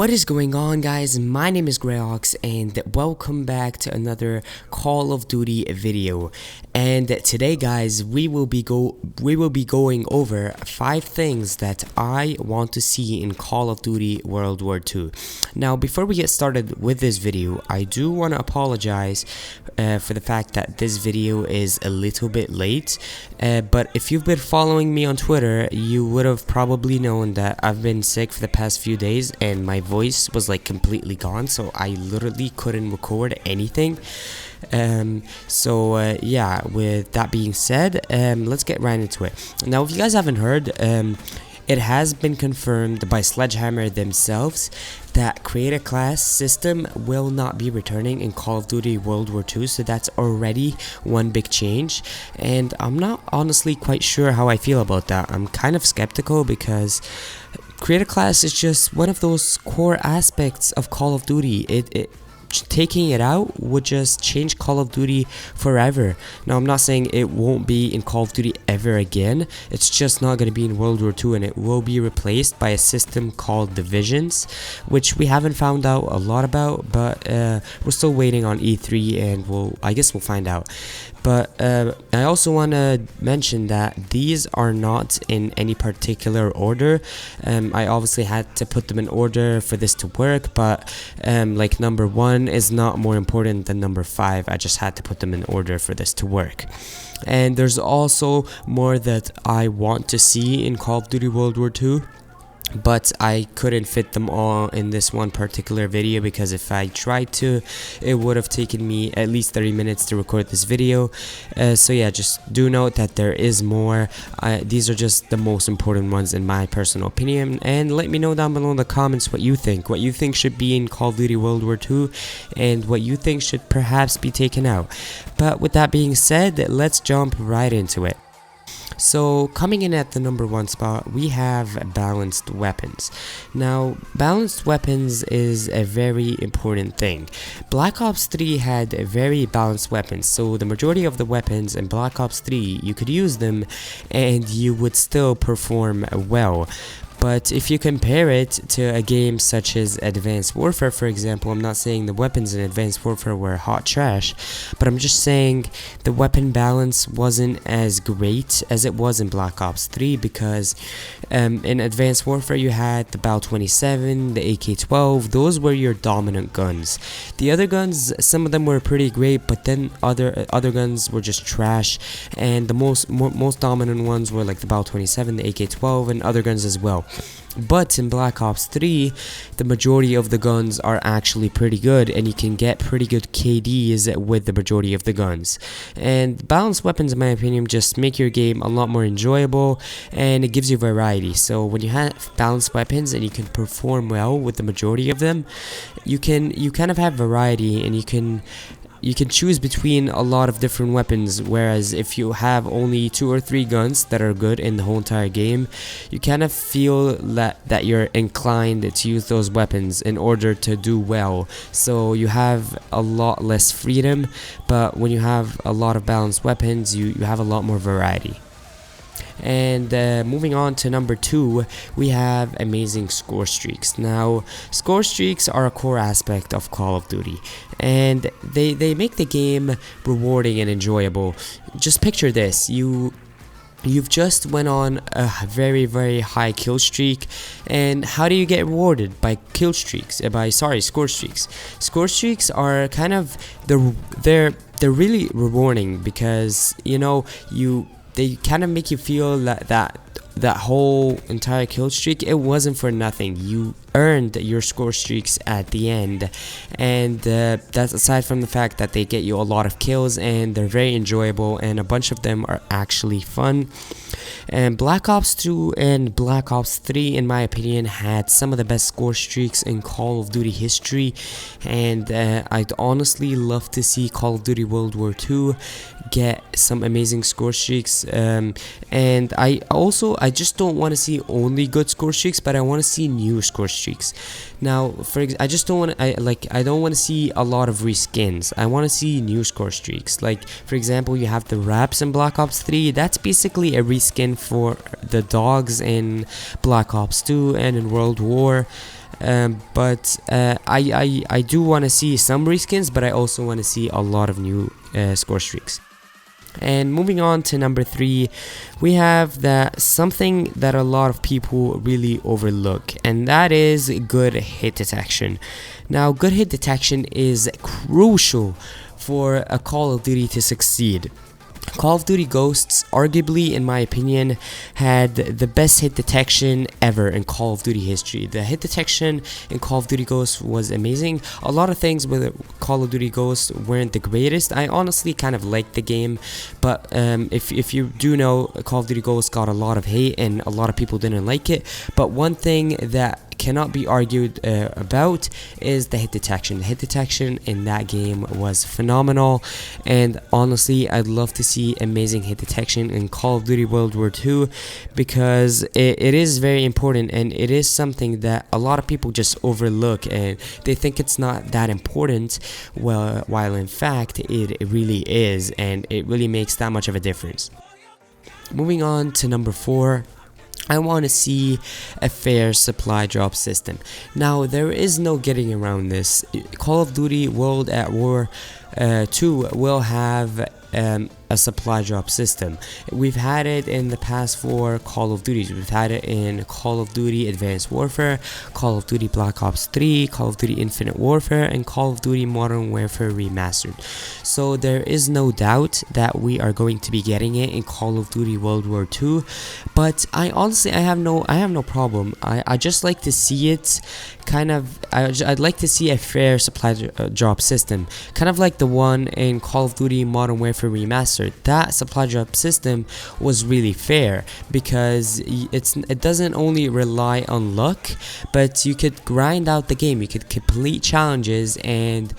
What is going on, guys? My name is Greyox and welcome back to another Call of Duty video. And today, guys, we will be going over 5 things that I want to see in Call of Duty World War II. Now, before we get started with this video, I do want to apologize for the fact that this video is a little bit late. But if you've been following me on Twitter, you would have probably known that I've been sick for the past few days and my voice was like completely gone, so I literally couldn't record anything. Yeah, with that being said, let's get right into it. Now, if you guys haven't heard, it has been confirmed by Sledgehammer themselves that create a class system will not be returning in Call of Duty World War II, so that's already one big change, and I'm not honestly quite sure how I feel about that. I'm kind of skeptical because create a class is just one of those core aspects of Call of Duty. Taking it out would just change Call of Duty forever. Now, I'm not saying it won't be in Call of Duty ever again. It's just not going to be in World War II, and it will be replaced by a system called Divisions, which we haven't found out a lot about, but we're still waiting on E3, and I guess we'll find out. But I also want to mention that these are not in any particular order. I obviously had to put them in order for this to work, but like number 1 is not more important than number 5. I just had to put them in order for this to work. And there's also more that I want to see in Call of Duty World War II, but I couldn't fit them all in this one particular video, because if I tried to, it would have taken me at least 30 minutes to record this video. So yeah, just do note that there is more. These are just the most important ones in my personal opinion, and let me know down below in the comments what you think should be in Call of Duty World War II, and what you think should perhaps be taken out. But with that being said, let's jump right into it. So, coming in at the number 1 spot, we have balanced weapons. Now, balanced weapons is a very important thing. Black Ops 3 had very balanced weapons, so the majority of the weapons in Black Ops 3, you could use them and you would still perform well. But if you compare it to a game such as Advanced Warfare, for example, I'm not saying the weapons in Advanced Warfare were hot trash, but I'm just saying the weapon balance wasn't as great as it was in Black Ops 3, because in Advanced Warfare you had the BAL 27, the AK-12, those were your dominant guns. The other guns, some of them were pretty great, but then other guns were just trash, and the most dominant ones were like the BAL 27, the AK-12, and other guns as well. But in Black Ops 3, the majority of the guns are actually pretty good, and you can get pretty good KDs with the majority of the guns. And balanced weapons, in my opinion, just make your game a lot more enjoyable, and it gives you variety. So when you have balanced weapons and you can perform well with the majority of them, you kind of have variety, and you can choose between a lot of different weapons, whereas if you have only 2 or 3 guns that are good in the whole entire game, you kind of feel that you're inclined to use those weapons in order to do well, so you have a lot less freedom. But when you have a lot of balanced weapons, you have a lot more variety. And moving on to number 2, we have amazing score streaks. Now, score streaks are a core aspect of Call of Duty, and they make the game rewarding and enjoyable. Just picture this: You've just went on a very, very high kill streak, and how do you get rewarded? By kill streaks, score streaks. Score streaks are kind of they're really rewarding, because they kind of make you feel that whole entire kill streak, it wasn't for nothing. You earned your score streaks at the end, and that's aside from the fact that they get you a lot of kills and they're very enjoyable, and a bunch of them are actually fun. And Black Ops 2 and Black Ops 3, in my opinion, had some of the best score streaks in Call of Duty history, and I'd honestly love to see Call of Duty World War II get some amazing score streaks. And I just don't want to see only good score streaks, but I want to see new score streaks. Now, I just don't want I don't want to see a lot of reskins. I want to see new score streaks. Like, for example, you have the wraps in Black Ops 3. That's basically a reskin skin for the dogs in Black Ops 2 and in World War. But I do want to see some reskins, but I also want to see a lot of new score streaks. And moving on to number 3, we have something that a lot of people really overlook, and that is good hit detection. Now, good hit detection is crucial for a Call of Duty to succeed. Call of Duty Ghosts, arguably in my opinion, had the best hit detection ever in Call of Duty history. The hit detection in Call of Duty Ghosts was amazing. A lot of things with Call of Duty Ghosts weren't the greatest. I honestly kind of liked the game, but if you do know, Call of Duty Ghosts got a lot of hate and a lot of people didn't like it. But one thing that cannot be argued about is the hit detection. The hit detection in that game was phenomenal, and honestly I'd love to see amazing hit detection in Call of Duty World War II, because it is very important, and it is something that a lot of people just overlook and they think it's not that important, while in fact it really is, and it really makes that much of a difference. Moving on to number 4, I want to see a fair supply drop system. Now, there is no getting around this. Call of Duty World at War 2 will have a supply drop system. We've had it in the past 4 Call of Duties. We've had it in Call of Duty Advanced Warfare, Call of Duty Black Ops 3, Call of Duty Infinite Warfare, and Call of Duty Modern Warfare Remastered. So there is no doubt that we are going to be getting it in Call of Duty World War 2. But I have no problem. I just like to see it I'd like to see a fair supply drop system, kind of like the one in Call of Duty Modern Warfare Remastered. That supply drop system was really fair, because it doesn't only rely on luck, but you could grind out the game, you could complete challenges and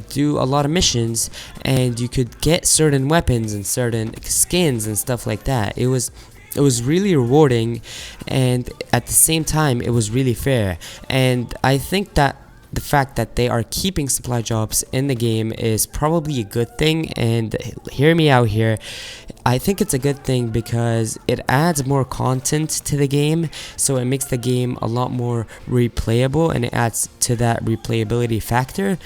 do a lot of missions, and you could get certain weapons and certain skins and stuff like that. It was really rewarding, and at the same time it was really fair. And I think that the fact that they are keeping supply drops in the game is probably a good thing. And hear me out here, I think it's a good thing because it adds more content to the game, so it makes the game a lot more replayable, and it adds to that replayability factor.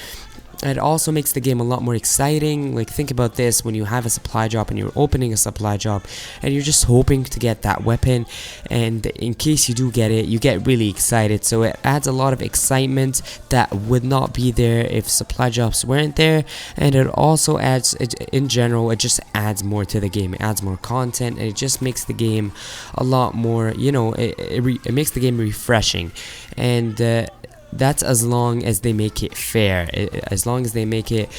It also makes the game a lot more exciting. Like, think about this: when you have a supply drop and you're opening a supply drop and you're just hoping to get that weapon, and in case you do get it, you get really excited. So it adds a lot of excitement that would not be there if supply drops weren't there. And it also adds, in general, it just adds more to the game. It adds more content, and it just makes the game a lot more, it makes the game refreshing. And that's as long as they make it fair, as long as they make it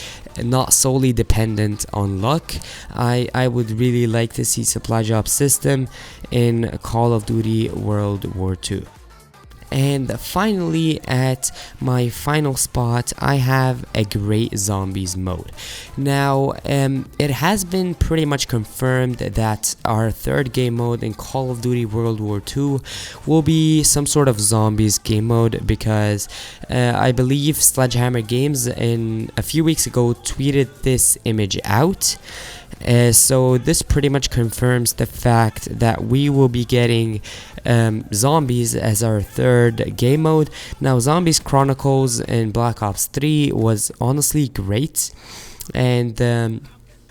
not solely dependent on luck. I would really like to see supply drop system in Call of Duty World War II. And finally, at my final spot, I have a Great Zombies mode. Now, it has been pretty much confirmed that our third game mode in Call of Duty World War II will be some sort of zombies game mode, because I believe Sledgehammer Games a few weeks ago tweeted this image out. So this pretty much confirms the fact that we will be getting zombies as our third game mode. Now, Zombies Chronicles in Black Ops 3 was honestly great, and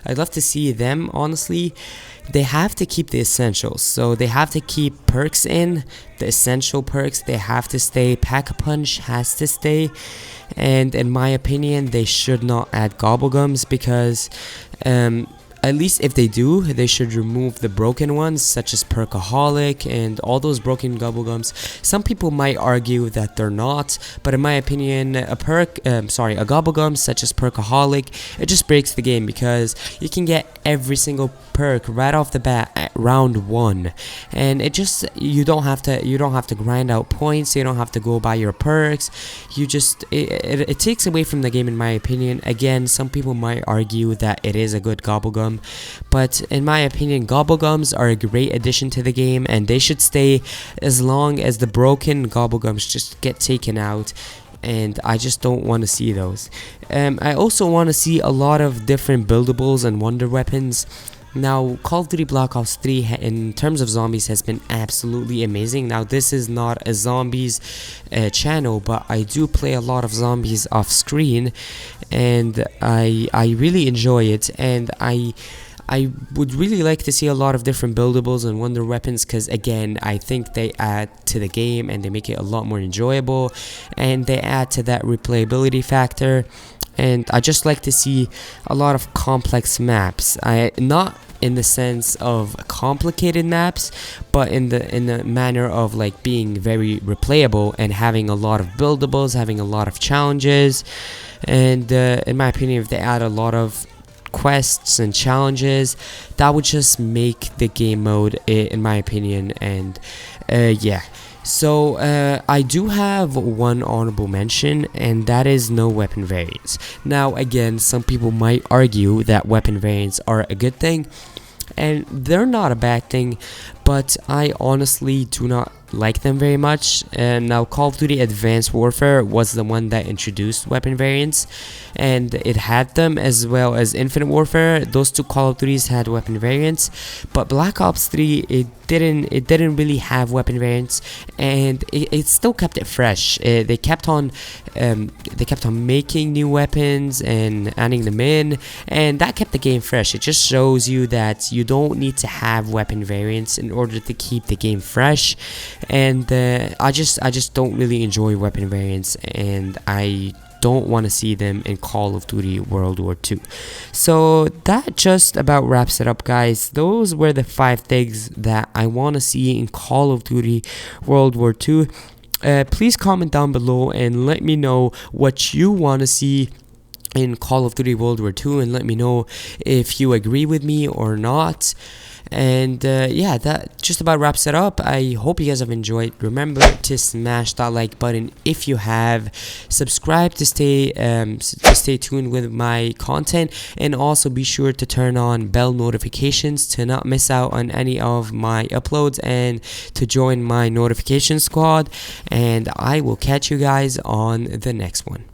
I'd love to see them. Honestly, they have to keep the essentials, so they have to keep perks in, the essential perks. They have to stay. Pack-a-Punch has to stay, and in my opinion, they should not add Gobblegums, because at least if they do, they should remove the broken ones, such as Perkaholic and all those broken Gobblegums. Some people might argue that they're not, but in my opinion, a Gobblegum such as Perkaholic, it just breaks the game, because you can get every single perk right off the bat at round 1, and you don't have to grind out points. You don't have to go buy your perks. It takes away from the game, in my opinion. Again, some people might argue that it is a good Gobblegum, but in my opinion, Gobblegums are a great addition to the game, and they should stay as long as the broken Gobblegums just get taken out. And I just don't want to see those. I also want to see a lot of different buildables and wonder weapons. Now, Call of Duty Black Ops 3 in terms of zombies has been absolutely amazing. Now, this is not a zombies channel, but I do play a lot of zombies off screen, and I really enjoy it, and I would really like to see a lot of different buildables and wonder weapons, because again, I think they add to the game and they make it a lot more enjoyable, and they add to that replayability factor. And I just like to see a lot of complex maps. Not in the sense of complicated maps, but in the manner of like being very replayable and having a lot of buildables, having a lot of challenges. And in my opinion, if they add a lot of quests and challenges, that would just make the game mode, in my opinion. And yeah, so I do have one honorable mention, and that is no weapon variants. Now again, some people might argue that weapon variants are a good thing, and they're not a bad thing, but I honestly do not like them very much. And now Call of Duty Advanced Warfare was the one that introduced weapon variants, and it had them, as well as Infinite Warfare. Those two Call of Duties had weapon variants, but Black Ops 3 it didn't really have weapon variants, and it still kept it fresh. They kept on making new weapons and adding them in, and that kept the game fresh. It just shows you that you don't need to have weapon variants in order to keep the game fresh. And I just don't really enjoy weapon variants, and I don't want to see them in Call of Duty World War II. So that just about wraps it up, guys. Those were the 5 things that I want to see in Call of Duty World War II. Please comment down below and let me know what you want to see in Call of Duty World War II, and let me know if you agree with me or not. And yeah, that just about wraps it up. I hope you guys have enjoyed. Remember to smash that like button if you have. Subscribe to stay tuned with my content, and also be sure to turn on bell notifications to not miss out on any of my uploads, and to join my notification squad. And I will catch you guys on the next one.